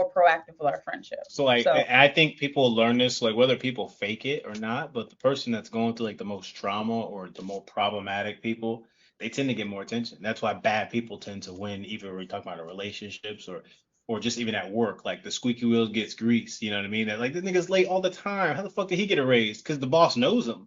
proactive with our friendship. So like So I think people learn this like whether people fake it or not, but the person that's going through like the most trauma or the more problematic people, they tend to get more attention. That's why bad people tend to win, even when we talk about relationships or just even at work. Like the squeaky wheel gets grease. You know what I mean? That like this nigga's late all the time. How the fuck did he get a raise? Because the boss knows him.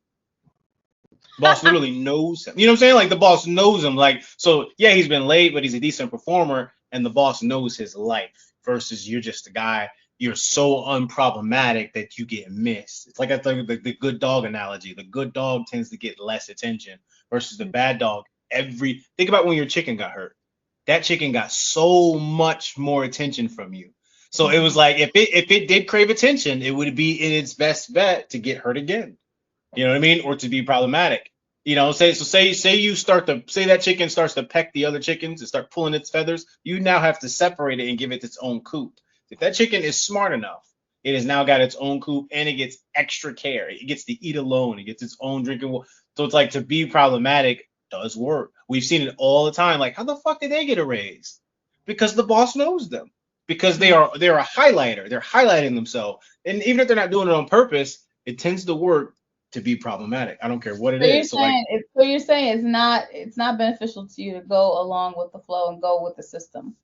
Boss literally knows him. You know what I'm saying? Like the boss knows him. Like so, yeah, he's been late, but he's a decent performer, and the boss knows his life. Versus you're just a guy. You're so unproblematic that you get missed. It's like I think the good dog analogy. The good dog tends to get less attention versus the bad dog. Every think about when your chicken got hurt. That chicken got so much more attention from you. So it was mhm. like if it did crave attention, it would be in its best bet to get hurt again. You know what I mean? Or to be problematic. You know, say you start to say that chicken starts to peck the other chickens and start pulling its feathers. You now have to separate it and give it its own coop. If that chicken is smart enough, it has now got its own coop and it gets extra care. It gets to eat alone. It gets its own drinking water. So it's like to be problematic does work. We've seen it all the time. Like, how the fuck did they get a raise? Because the boss knows them. Because they're a highlighter. They're highlighting themselves. And even if they're not doing it on purpose, it tends to work to be problematic. I don't care what it So you're is. So like saying it's not beneficial to you to go along with the flow and go with the system.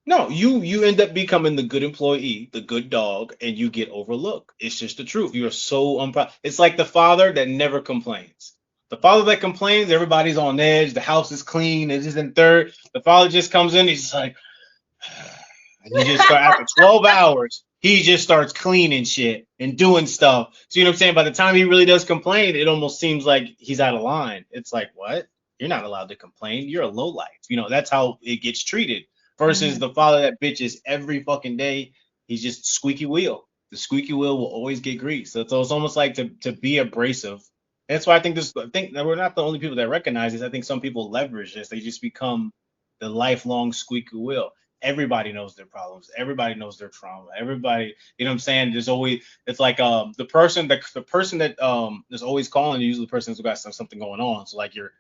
no, you end up becoming the good employee, the good dog, and you get overlooked. It's just the truth. You're so unproud. It's like the father that never complains. The father that complains, everybody's on edge. The house is clean. It isn't third. The father just comes in. He's just like, and he just start after 12 hours. He just starts cleaning shit and doing stuff. So you know what I'm saying? By the time he really does complain, it almost seems like he's out of line. It's like, what? You're not allowed to complain. You're a low life. You know, that's how it gets treated. Versus Mhm. the father that bitches every fucking day. He's just squeaky wheel. The squeaky wheel will always get grease. So it's almost like to be abrasive. That's why I think that we're not the only people that recognize this. I think some people leverage this. They just become the lifelong squeaky wheel. Everybody knows their problems. Everybody knows their trauma. Everybody, you know what I'm saying? There's always it's like the person that is always calling you, usually the person who's got something going on. So like your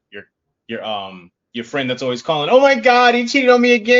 friend that's always calling, oh my God, he cheated on me again.